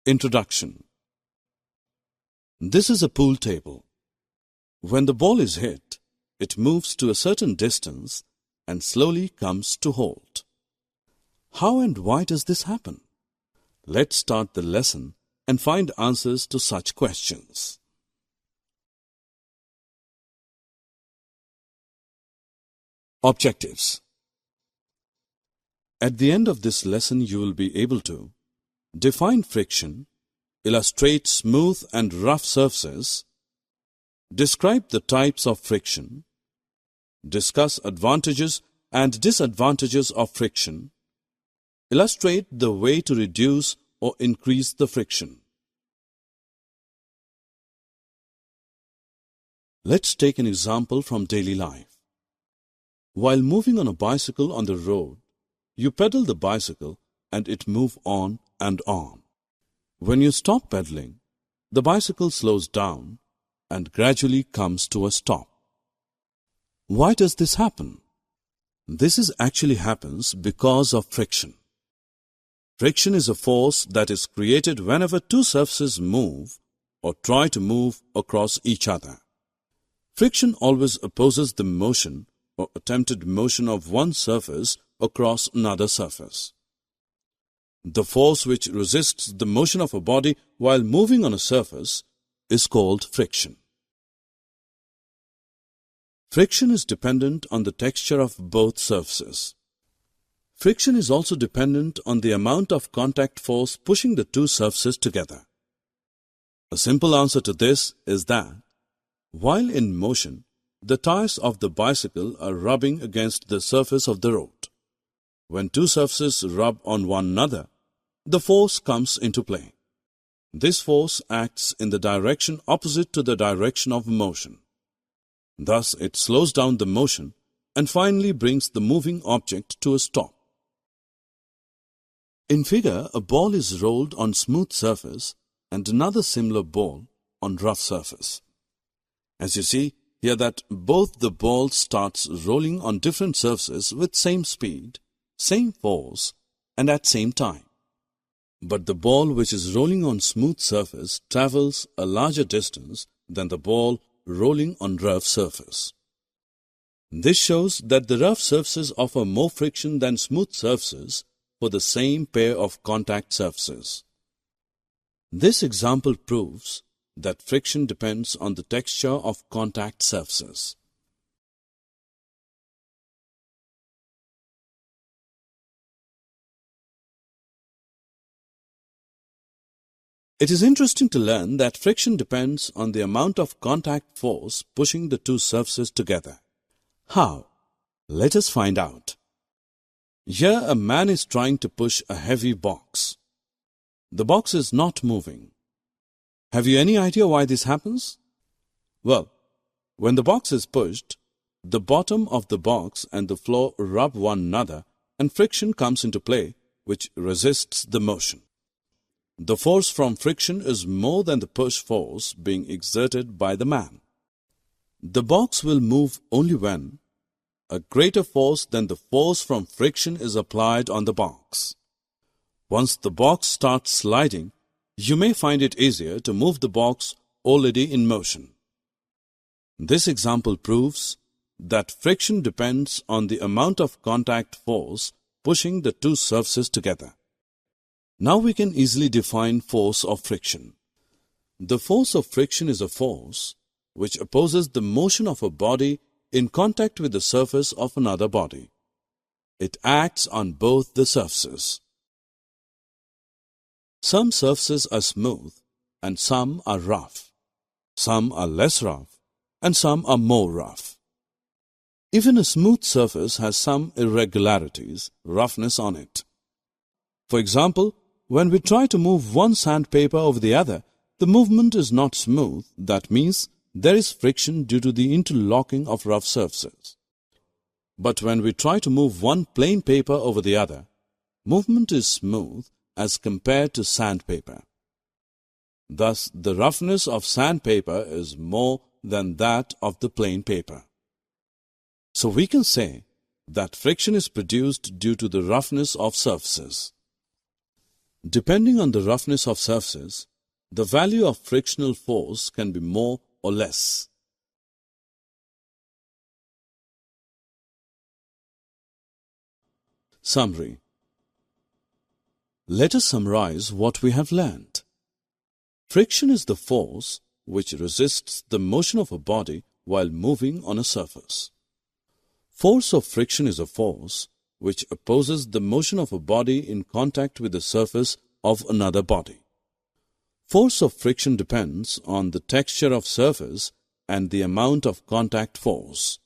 Introduction. This is a pool table. When the ball is hit, it moves to a certain distance and slowly comes to halt. How and why does this happen? Let's start the lesson and find answers to such questions. Objectives. At the end of this lesson, you will be able to define friction, illustrate smooth and rough surfaces, describe the types of friction, discuss advantages and disadvantages of friction, illustrate the way to reduce or increase the friction. Let's take an example from daily life. While moving on a bicycle on the road, you pedal the bicycle and it moves on and on. When you stop pedaling, the bicycle slows down and gradually comes to a stop. Why does this happen? This actually happens because of friction. Friction is a force that is created whenever two surfaces move or try to move across each other. Friction always opposes the motion or attempted motion of one surface across another surface. The force which resists the motion of a body while moving on a surface is called friction. Friction is dependent on the texture of both surfaces. Friction is also dependent on the amount of contact force pushing the two surfaces together. A simple answer to this is that while in motion, the tires of the bicycle are rubbing against the surface of the road. When two surfaces rub on one another, the force comes into play. This force acts in the direction opposite to the direction of motion. Thus, it slows down the motion and finally brings the moving object to a stop. In figure, a ball is rolled on smooth surface and another similar ball on rough surface. As you see here that both the balls starts rolling on different surfaces with same speed, same force and at same time. But the ball which is rolling on smooth surface travels a larger distance than the ball rolling on rough surface. This shows that the rough surfaces offer more friction than smooth surfaces for the same pair of contact surfaces. This example proves that friction depends on the texture of contact surfaces. It is interesting to learn that friction depends on the amount of contact force pushing the two surfaces together. How? Let us find out. Here a man is trying to push a heavy box. The box is not moving. Have you any idea why this happens? Well, when the box is pushed, the bottom of the box and the floor rub one another and friction comes into play, which resists the motion. The force from friction is more than the push force being exerted by the man. The box will move only when a greater force than the force from friction is applied on the box. Once the box starts sliding, you may find it easier to move the box already in motion. This example proves that friction depends on the amount of contact force pushing the two surfaces together. Now we can easily define force of friction. The force of friction is a force which opposes the motion of a body in contact with the surface of another body. It acts on both the surfaces. Some surfaces are smooth and some are rough. Some are less rough and some are more rough. Even a smooth surface has some irregularities, roughness on it. For example, when we try to move one sandpaper over the other, the movement is not smooth. That means there is friction due to the interlocking of rough surfaces. But when we try to move one plain paper over the other, movement is smooth as compared to sandpaper. Thus, the roughness of sandpaper is more than that of the plain paper. So we can say that friction is produced due to the roughness of surfaces. Depending on the roughness of surfaces, the value of frictional force can be more or less. Summary. Let us summarize what we have learned. Friction is the force which resists the motion of a body while moving on a surface. Force of friction is a force which opposes the motion of a body in contact with the surface of another body. Force of friction depends on the texture of surface and the amount of contact force.